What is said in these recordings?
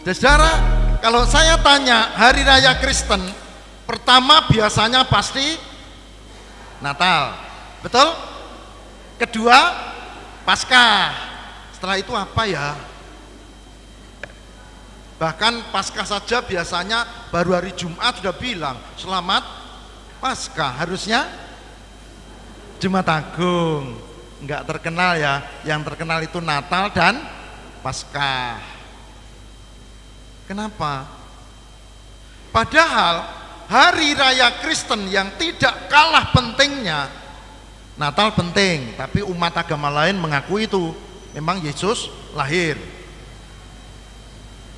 Saudara, kalau saya tanya hari raya Kristen, pertama biasanya pasti Natal, betul? Kedua, Paskah. Setelah itu apa ya? Bahkan Paskah saja biasanya baru hari Jumat sudah bilang selamat Paskah, harusnya Jumat Agung. Enggak terkenal ya, yang terkenal itu Natal dan Paskah. Kenapa? Padahal hari raya Kristen yang tidak kalah pentingnya, Natal penting, tapi umat agama lain mengaku itu memang Yesus lahir.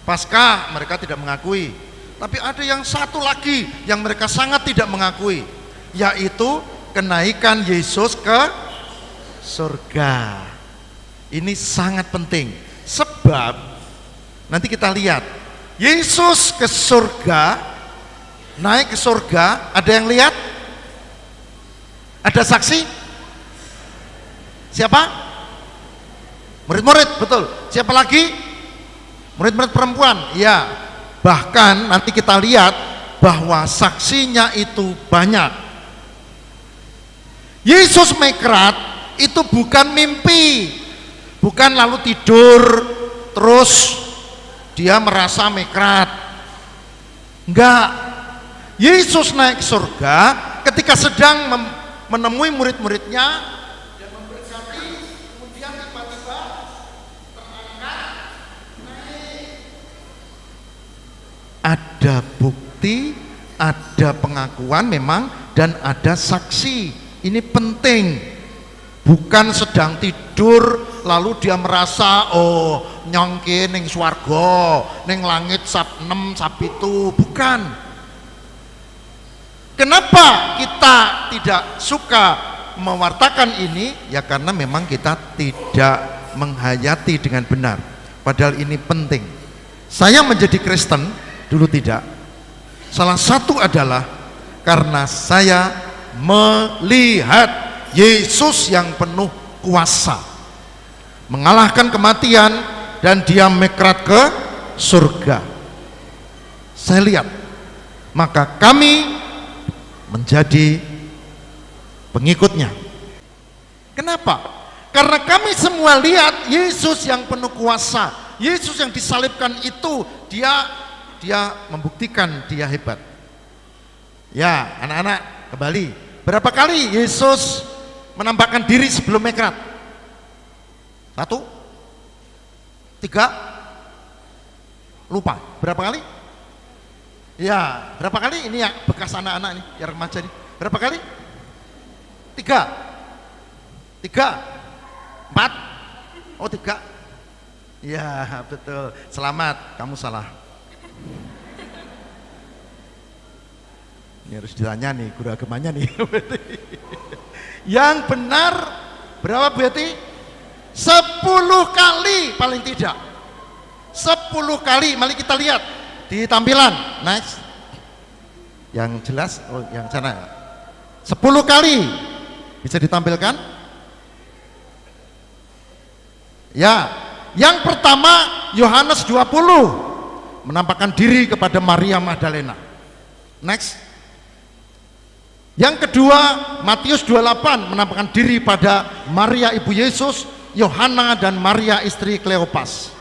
Paskah mereka tidak mengakui, tapi ada yang satu lagi yang mereka sangat tidak mengakui, yaitu kenaikan Yesus ke surga. Ini sangat penting, sebab nanti kita lihat Yesus ke surga, naik ke surga, ada yang lihat? Ada saksi? Siapa? Murid-murid, betul. Siapa lagi? Murid-murid perempuan, ya. Bahkan nanti kita lihat bahwa saksinya itu banyak. Yesus Mikrat itu bukan mimpi, bukan lalu tidur terus dia merasa Mikrat. Enggak. Yesus naik ke surga ketika sedang menemui murid-muridnya dan memberkati, kemudian tiba-tiba terangkat naik. Ada bukti, ada pengakuan memang, dan ada saksi. Ini penting. Bukan sedang tidur lalu dia merasa oh nyongke ning swarga, ning langit sab 6 sab itu, bukan. Kenapa kita tidak suka mewartakan ini? Ya karena memang kita tidak menghayati dengan benar. Padahal ini penting. Saya menjadi Kristen dulu tidak. Salah satu adalah karena saya melihat Yesus yang penuh kuasa mengalahkan kematian dan dia Mikrat ke surga. Saya lihat, maka kami menjadi pengikutnya. Kenapa? Karena kami semua lihat Yesus yang penuh kuasa, Yesus yang disalibkan itu dia membuktikan dia hebat. Ya, anak-anak kembali. Berapa kali Yesus menampakkan diri sebelum Mikrat? 1, 3, lupa. Berapa kali? Ya, berapa kali? Ini ya bekas anak-anak nih, yang remaja nih. Berapa kali? 3, 4. Oh 3. Ya betul. Selamat, kamu salah. Ini harus ditanya nih guru agamanya nih. Yang benar berapa berarti? 10 kali paling tidak. 10 kali. Mari kita lihat di tampilan. Next. Yang jelas, oh yang sana. 10 kali bisa ditampilkan. Ya, yang pertama Yohanes 20 menampakkan diri kepada Maria Magdalena. Next. Yang kedua Matius 28 menampakkan diri pada Maria ibu Yesus, Yohana dan Maria istri Kleopas.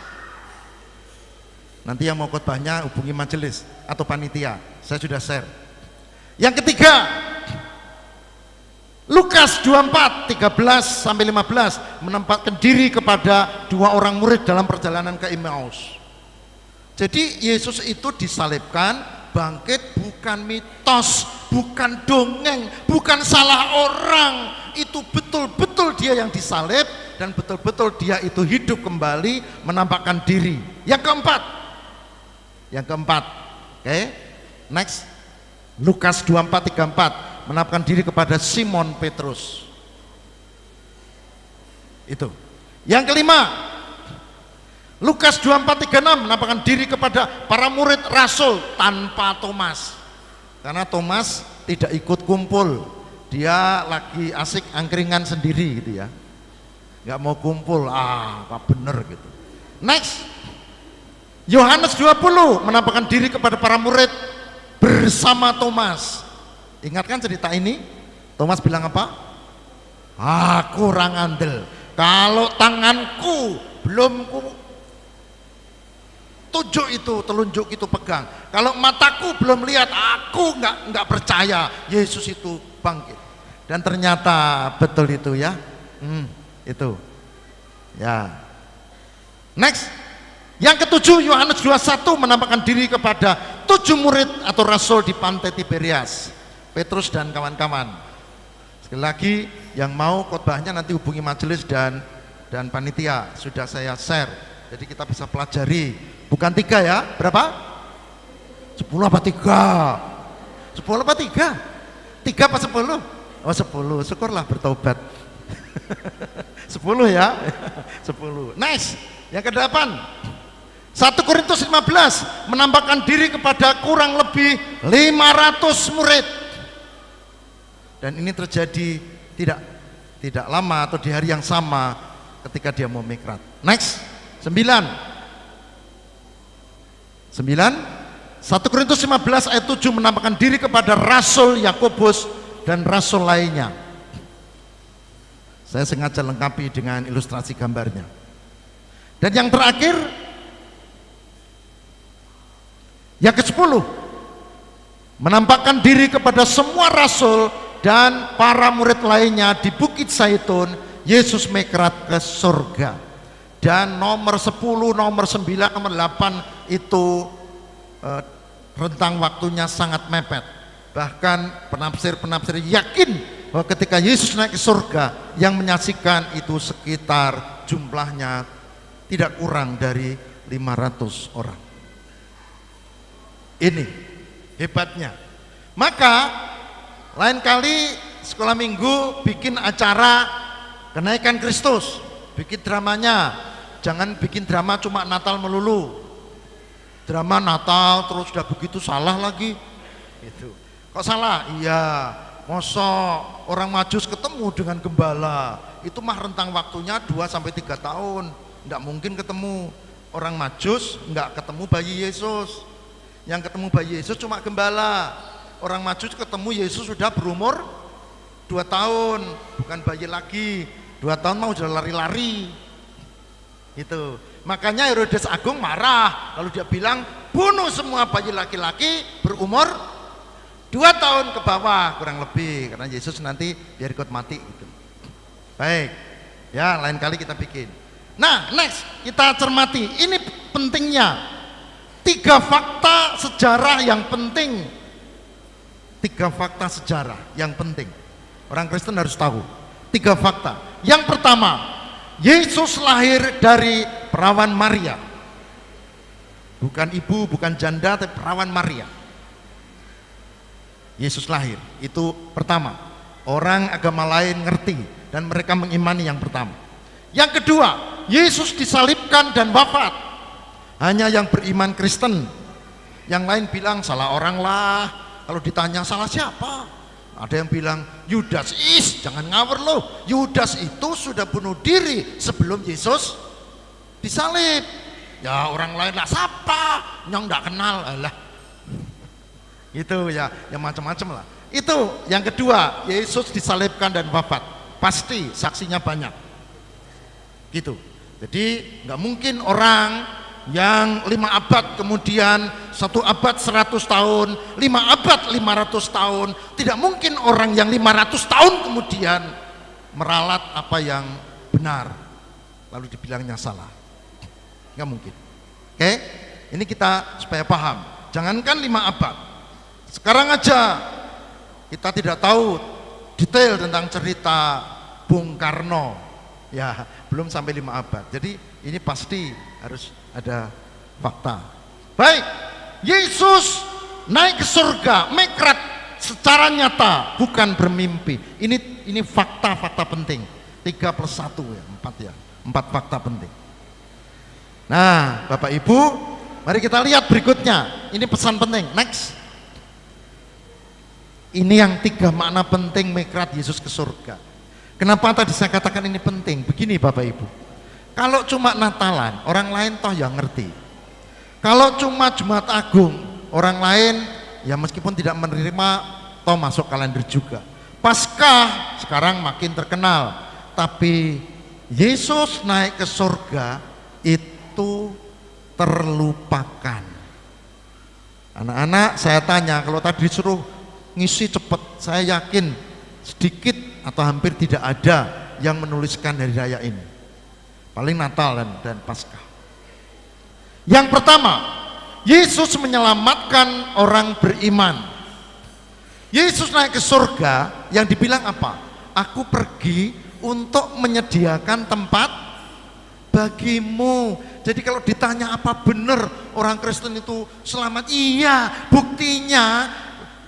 Nanti yang mau khotbahnya hubungi majelis atau panitia, saya sudah share. Yang ketiga Lukas 24 13-15 menempatkan diri kepada 2 orang murid dalam perjalanan ke Emmaus. Jadi Yesus itu disalibkan, bangkit, bukan mitos, bukan dongeng, bukan salah orang. Itu betul-betul dia yang disalib dan betul-betul dia itu hidup kembali, menampakkan diri. Yang keempat, oke, next. Lukas 24-34 menampakkan diri kepada Simon Petrus. Itu. Yang kelima, Lukas 24-36 menampakkan diri kepada para murid rasul tanpa Thomas. Karena Thomas tidak ikut kumpul, dia lagi asik angkringan sendiri gitu ya, nggak mau kumpul. Apa bener gitu. Next, Yohanes 20 menampakkan diri kepada para murid bersama Thomas. Ingatkan cerita ini? Thomas bilang apa? Aku orang andel. Kalau tanganku belum ku tunjuk itu, telunjuk itu pegang. Kalau mataku belum lihat, aku nggak percaya Yesus itu bangkit. Dan ternyata betul itu ya. Itu. Ya. Next. Yang ketujuh, Yohanes 21 menampakkan diri kepada 7 murid atau rasul di pantai Tiberias, Petrus dan kawan-kawan. Sekali lagi, yang mau khotbahnya nanti hubungi majelis dan panitia, sudah saya share, jadi kita bisa pelajari. Bukan 3 ya, berapa? 10 apa 3? 10 apa 3? 3 apa 10? Oh 10, syukurlah bertobat. 10 ya. 10. Nice. Yang ke-8, 1 Korintus 15 menampakkan diri kepada kurang lebih 500 murid. Dan ini terjadi tidak lama atau di hari yang sama ketika dia mau mikrat. Next. 9 1 Korintus 15 ayat 7 menampakkan diri kepada Rasul Yakobus dan rasul lainnya. Saya sengaja lengkapi dengan ilustrasi gambarnya. Dan yang terakhir, yang ke-10 menampakkan diri kepada semua rasul dan para murid lainnya di Bukit Zaitun. Yesus mikrat ke surga. Dan nomor 10, nomor 9, nomor 8 itu rentang waktunya sangat mepet. Bahkan penafsir-penafsir yakin bahwa ketika Yesus naik ke surga, yang menyaksikan itu sekitar jumlahnya tidak kurang dari 500 orang. Ini hebatnya. Maka lain kali sekolah minggu bikin acara kenaikan Kristus, bikin dramanya. Jangan bikin drama cuma Natal melulu. Drama Natal terus sudah begitu salah lagi. Itu. Kok salah? Iya. Mosok orang Majus ketemu dengan gembala. Itu mah rentang waktunya 2-3 tahun. Tidak mungkin ketemu. Orang Majus nggak ketemu bayi Yesus. Yang ketemu bayi Yesus cuma gembala. Orang Majus ketemu Yesus sudah berumur 2 tahun, bukan bayi lagi. 2 tahun mau sudah lari-lari. Itu. Makanya Herodes Agung marah lalu dia bilang bunuh semua bayi laki-laki berumur 2 tahun ke bawah kurang lebih, karena Yesus nanti biar ikut mati gitu. Baik. Ya, lain kali kita bikin. Nah, next kita cermati. Ini pentingnya 3 fakta sejarah yang penting. 3 fakta sejarah yang penting. Orang Kristen harus tahu. 3 fakta. Yang pertama, Yesus lahir dari perawan Maria. Bukan ibu, bukan janda, tapi perawan Maria. Yesus lahir. Itu pertama. Orang agama lain ngerti dan mereka mengimani yang pertama. Yang kedua, Yesus disalibkan dan wafat. Hanya yang beriman Kristen. Yang lain bilang salah orang lah. Kalau ditanya salah siapa? Ada yang bilang Yudas. Jangan ngawur loh. Yudas itu sudah bunuh diri sebelum Yesus disalib. Ya orang lain lah siapa? Yang enggak kenal. Alah. Itu ya, yang macam-macam lah. Itu yang kedua, Yesus disalibkan dan wafat. Pasti saksinya banyak. Gitu. Jadi nggak mungkin orang yang 5 abad kemudian 1 abad 100 tahun, 5 abad 500 tahun, tidak mungkin orang yang 500 tahun kemudian meralat apa yang benar lalu dibilangnya salah. Nggak mungkin. Oke, ini kita supaya paham. Jangankan 5 abad, sekarang aja kita tidak tahu detail tentang cerita Bung Karno, ya belum sampai 5 abad. Jadi ini pasti harus ada fakta. Baik, Yesus naik ke surga, mikrat secara nyata, bukan bermimpi. Ini fakta-fakta penting. 3 plus 1 ya, 4 ya, 4 fakta penting. Nah, Bapak Ibu, mari kita lihat berikutnya. Ini pesan penting. Next. Ini yang 3 makna penting mikrat Yesus ke surga. Kenapa tadi saya katakan ini penting? Begini Bapak Ibu, kalau cuma Natalan, orang lain toh yang ngerti. Kalau cuma Jumat Agung, orang lain ya meskipun tidak menerima, toh masuk kalender juga. Paskah sekarang makin terkenal, tapi Yesus naik ke surga itu terlupakan. Anak-anak, saya tanya, kalau tadi disuruh ngisi cepet, saya yakin sedikit atau hampir tidak ada yang menuliskan hari raya ini. Paling Natal dan Paskah. Yang pertama, Yesus menyelamatkan orang beriman. Yesus naik ke surga, yang dibilang apa? Aku pergi untuk menyediakan tempat bagimu. Jadi kalau ditanya apa benar orang Kristen itu selamat? Iya, buktinya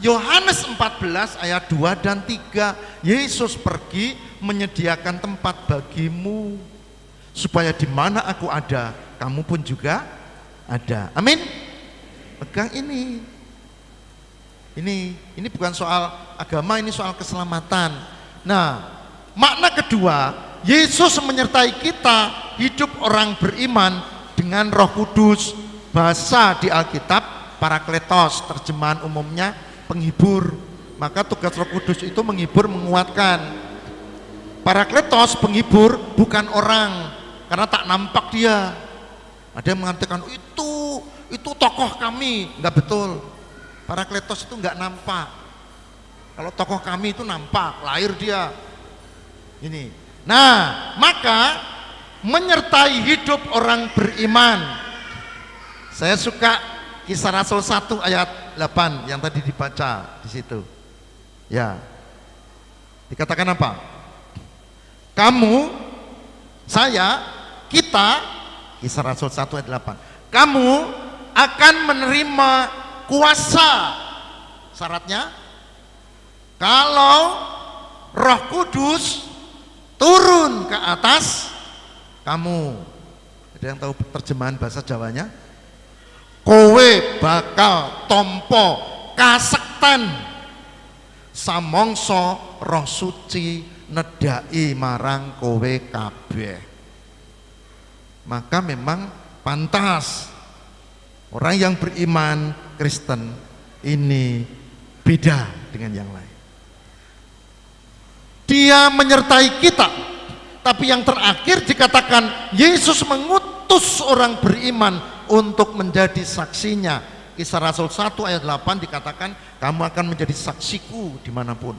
Yohanes 14 ayat 2 dan 3. Yesus pergi menyediakan tempat bagimu, supaya di mana aku ada, kamu pun juga ada. Amin. Pegang ini. Ini bukan soal agama, ini soal keselamatan. Nah, makna kedua, Yesus menyertai kita hidup orang beriman dengan Roh Kudus. Bahasa di Alkitab Parakletos, terjemahan umumnya penghibur. Maka tugas Roh Kudus itu menghibur, menguatkan. Parakletos, penghibur, bukan orang, karena tak nampak dia. Ada yang mengatakan itu tokoh kami, enggak betul. Parakletos itu enggak nampak. Kalau tokoh kami itu nampak, lahir dia. Ini. Nah, maka menyertai hidup orang beriman. Saya suka Kisah Rasul 1 ayat 8 yang tadi dibaca di situ. Ya. Dikatakan apa? Kamu, saya, kita, Kisah Rasul 1 ayat 8. Kamu akan menerima kuasa. Syaratnya kalau Roh Kudus turun ke atas kamu. Ada yang tahu terjemahan bahasa Jawanya? Kowe bakal tompo kasekten samongso Roh Suci nedai marang kowe kabeh. Maka memang pantas orang yang beriman Kristen ini beda dengan yang lain. Dia menyertai kita, tapi yang terakhir dikatakan Yesus mengutus orang beriman untuk menjadi saksinya. Kisah Rasul 1 ayat 8 dikatakan kamu akan menjadi saksiku dimanapun.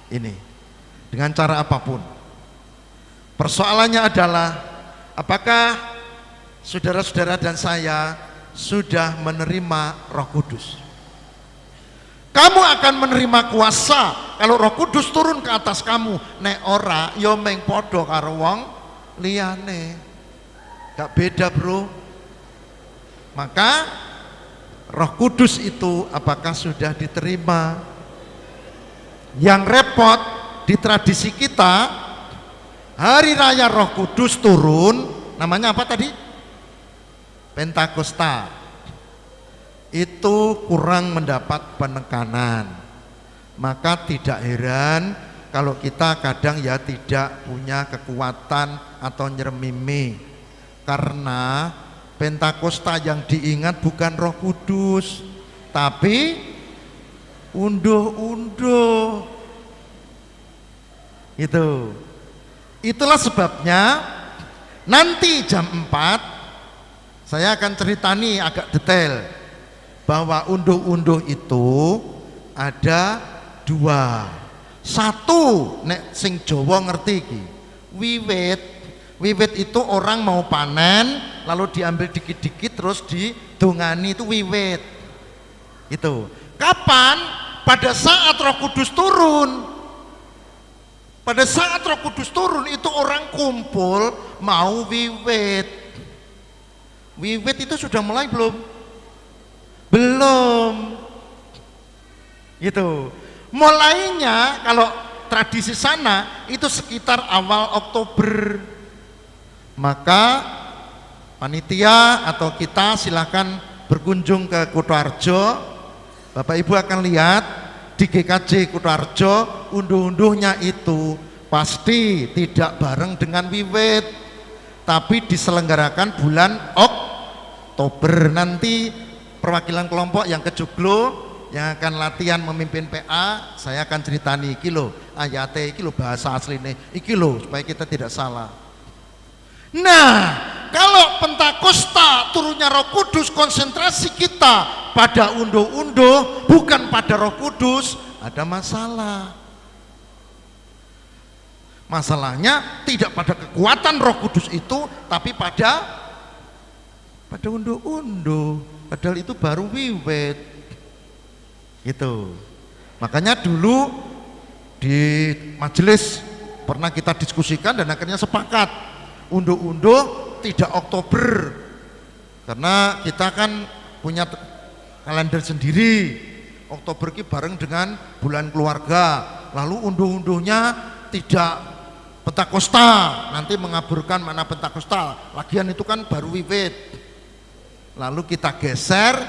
Ini dengan cara apapun. Persoalannya adalah apakah saudara-saudara dan saya sudah menerima Roh Kudus? Kamu akan menerima kuasa kalau Roh Kudus turun ke atas kamu. Nek ora yo meng podo karo wong liyane. Gak beda, bro. Maka Roh Kudus itu apakah sudah diterima? Yang repot di tradisi kita, hari raya Roh Kudus turun, namanya apa tadi? Pentakosta. Itu kurang mendapat penekanan. Maka tidak heran kalau kita kadang ya tidak punya kekuatan atau nyeremimi, karena Pentakosta yang diingat bukan Roh Kudus, tapi unduh-unduh. Itulah sebabnya nanti jam 4 saya akan ceritani agak detail bahwa unduh-unduh itu ada dua. Satu, nek sing Jawa ngerti iki, wiwit. Wiwit itu orang mau panen lalu diambil dikit-dikit terus didongani, itu wiwit. Itu kapan? Pada saat Roh Kudus turun. Pada saat Roh Kudus turun itu orang kumpul mau wiwit. Wiwit itu sudah mulai belum? Belum. Gitu. Mulainya kalau tradisi sana itu sekitar awal Oktober. Maka panitia atau kita silahkan berkunjung ke Kutoarjo. Bapak Ibu akan lihat di GKJ Kutoarjo, unduh-unduhnya itu pasti tidak bareng dengan wiwit, tapi diselenggarakan bulan Oktober nanti perwakilan kelompok yang ke Joglo yang akan latihan memimpin PA, saya akan ceritani iki lho ayate, iki lho bahasa asline, iki lho supaya kita tidak salah. Nah, kalau Pentakosta turunnya Roh Kudus, konsentrasi kita pada unduh-unduh bukan pada Roh Kudus, ada masalah. Masalahnya tidak pada kekuatan Roh Kudus itu, tapi pada unduh-unduh. Padahal itu baru wiwit. Gitu. Makanya dulu di majelis pernah kita diskusikan dan akhirnya sepakat unduh-unduh tidak Oktober, karena kita kan punya kalender sendiri. Oktober ini bareng dengan bulan keluarga, lalu unduh-unduhnya tidak Pentakosta, nanti mengaburkan mana Pentakosta, lagian itu kan baru wiwit. Lalu kita geser,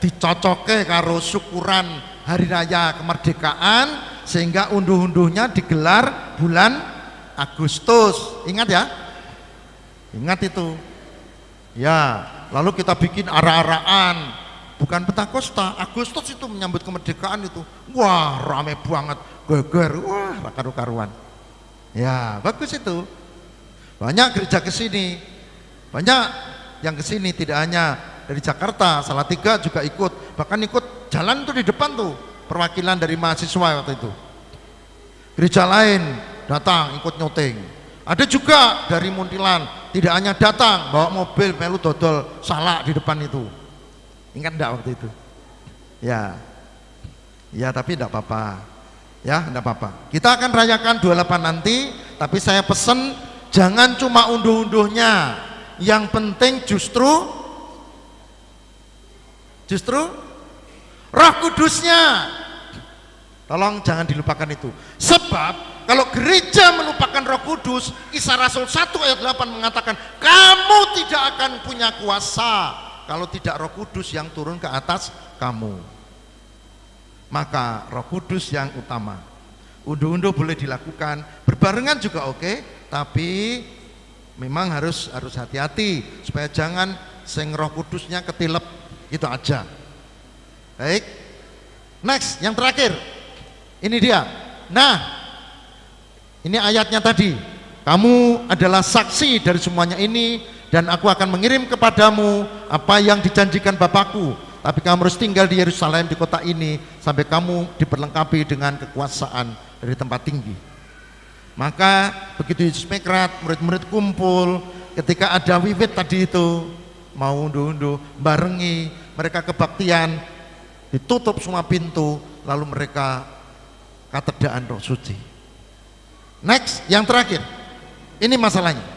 dicocoke karo syukuran hari raya kemerdekaan, sehingga unduh-unduhnya digelar bulan Agustus. Ingat ya, ingat itu ya. Lalu kita bikin ara-araan, bukan Pentakosta, Agustus itu menyambut kemerdekaan itu, wah rame banget, geger, wah karu-karuan ya. Bagus itu, banyak gereja kesini, banyak yang kesini, tidak hanya dari Jakarta, Salatiga juga ikut, bahkan ikut jalan tuh di depan tuh perwakilan dari mahasiswa waktu itu. Gereja lain datang ikut nyuting. Ada juga dari Muntilan, tidak hanya datang bawa mobil melu dodol salak di depan itu. Ingat enggak waktu itu? Ya, ya tapi enggak apa-apa. Ya, enggak apa-apa. Kita akan rayakan 28 nanti, tapi saya pesen jangan cuma unduh-unduhnya. Yang penting justru Roh Kudusnya. Tolong jangan dilupakan itu. Sebab kalau gereja melupakan Roh Kudus, Kisah Rasul 1 ayat 8 mengatakan, kamu tidak akan punya kuasa kalau tidak Roh Kudus yang turun ke atas kamu. Maka Roh Kudus yang utama. Unduh-unduh boleh dilakukan, berbarengan juga oke, tapi memang harus hati-hati supaya jangan sing Roh Kudusnya ketilep. Itu aja. Baik. Next, yang terakhir. Ini dia. Nah, ini ayatnya tadi. Kamu adalah saksi dari semuanya ini, dan aku akan mengirim kepadamu apa yang dijanjikan Bapakku. Tapi kamu harus tinggal di Yerusalem, di kota ini, sampai kamu diperlengkapi dengan kekuasaan dari tempat tinggi. Maka begitu Yesus Mikrat, murid-murid kumpul, ketika ada wiwit tadi itu, mau unduh-unduh, barengi, mereka kebaktian, ditutup semua pintu, lalu mereka katedaan Roh Suci. Next, yang terakhir, ini masalahnya.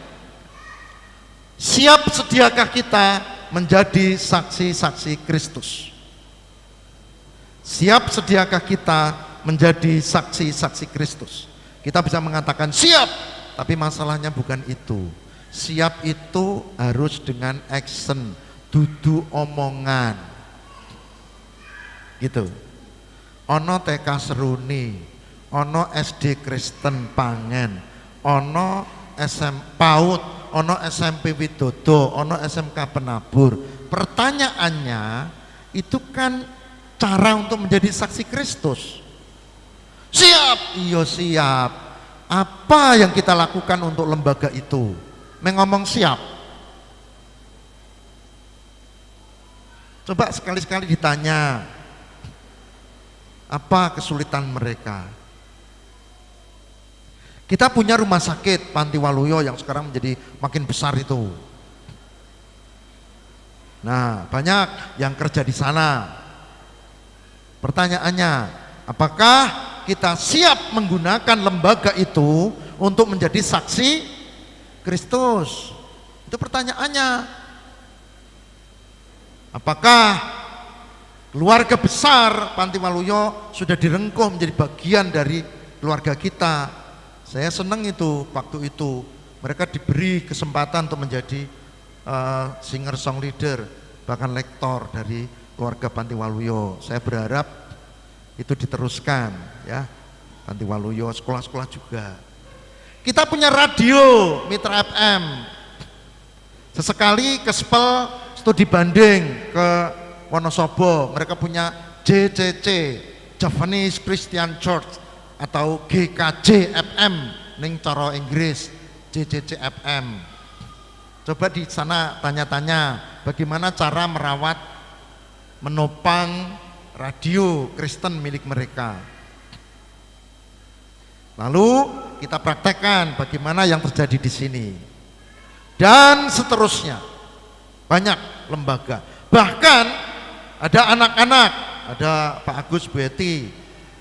Siap sediakah kita menjadi saksi-saksi Kristus? Siap sediakah kita menjadi saksi-saksi Kristus? Kita bisa mengatakan siap, tapi masalahnya bukan itu. Siap itu harus dengan action, dudu omongan. Gitu. Ono TK Seruni, ono SD Kristen Pangen, ono SM PAUD, ono SMP Widodo, ono SMK Penabur. Pertanyaannya, itu kan cara untuk menjadi saksi Kristus. Siap, iya siap. Apa yang kita lakukan untuk lembaga itu? Mengomong siap. Coba sekali-sekali ditanya, apa kesulitan mereka? Kita punya rumah sakit Panti Waluyo yang sekarang menjadi makin besar itu. Nah, banyak yang kerja di sana. Pertanyaannya, apakah kita siap menggunakan lembaga itu untuk menjadi saksi Kristus? Itu pertanyaannya. Apakah keluarga besar Panti Waluyo sudah direngkuh menjadi bagian dari keluarga kita? Saya senang itu, waktu itu mereka diberi kesempatan untuk menjadi singer song leader, bahkan lektor dari keluarga Panti Waluyo. Saya berharap itu diteruskan ya, Panti Waluyo, sekolah-sekolah juga. Kita punya radio Mitra FM. Sesekali ke Spel studi banding ke Wonosobo, mereka punya JCC, Japanese Christian Church, atau GKJ FM ning cara Inggris, JCC FM. Coba di sana tanya-tanya bagaimana cara merawat, menopang radio Kristen milik mereka. Lalu kita praktekkan bagaimana yang terjadi di sini. Dan seterusnya. Banyak lembaga. Bahkan ada anak-anak, ada Pak Agus, Bu Eti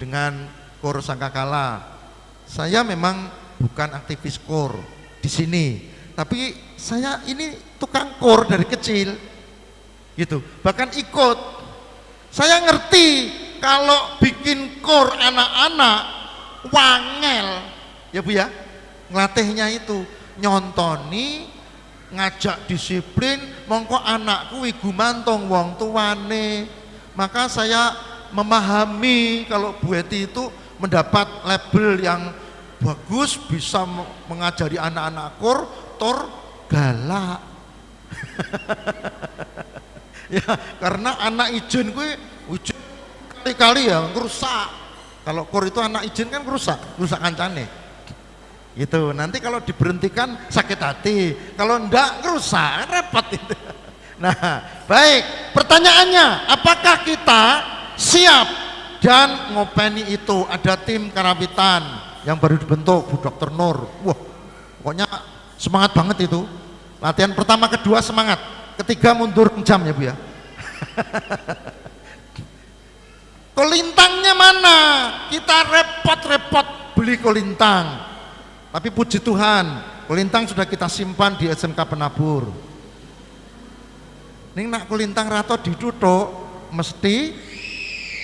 dengan KOR Sangkakala. Saya memang bukan aktivis KOR di sini, tapi saya ini tukang KOR dari kecil. Gitu. Bahkan ikut. Saya ngerti kalau bikin KOR anak-anak wangel, ya Bu ya, ngelatihnya itu nyontoni, ngajak disiplin, mongko anakku igu mantong wong tuane. Maka saya memahami kalau Bu Eti itu mendapat label yang bagus, bisa mengajari anak-anak KOR, tor galak. Ya, karena anak ijen gue kali-kali ya ngerusak. Kalau KOR itu anak izin kan rusak kancane. Gitu. Nanti kalau diberhentikan sakit hati, kalau enggak rusak, repot itu. Nah, baik. Pertanyaannya, apakah kita siap dan ngopeni itu? Ada tim karawitan yang baru dibentuk, Bu Dr. Nur. Wah, pokoknya semangat banget itu. Latihan pertama, kedua semangat, ketiga mundur jam ya Bu ya. Kolintangnya mana? Kita repot-repot beli kolintang. Tapi puji Tuhan, kolintang sudah kita simpan di SMK Penabur. Ning nak kolintang rato ditutuk mesti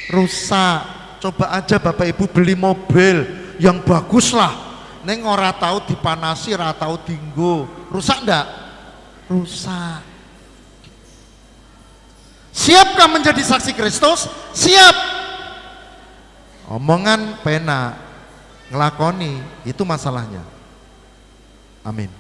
rusak. Coba aja Bapak Ibu beli mobil yang bagus lah. Ning ora tahu dipanasi, ora tahu dinggo. Rusak ndak? Rusak. Siapkah menjadi saksi Kristus? Siap. Omongan pena, ngelakoni, itu masalahnya. Amin.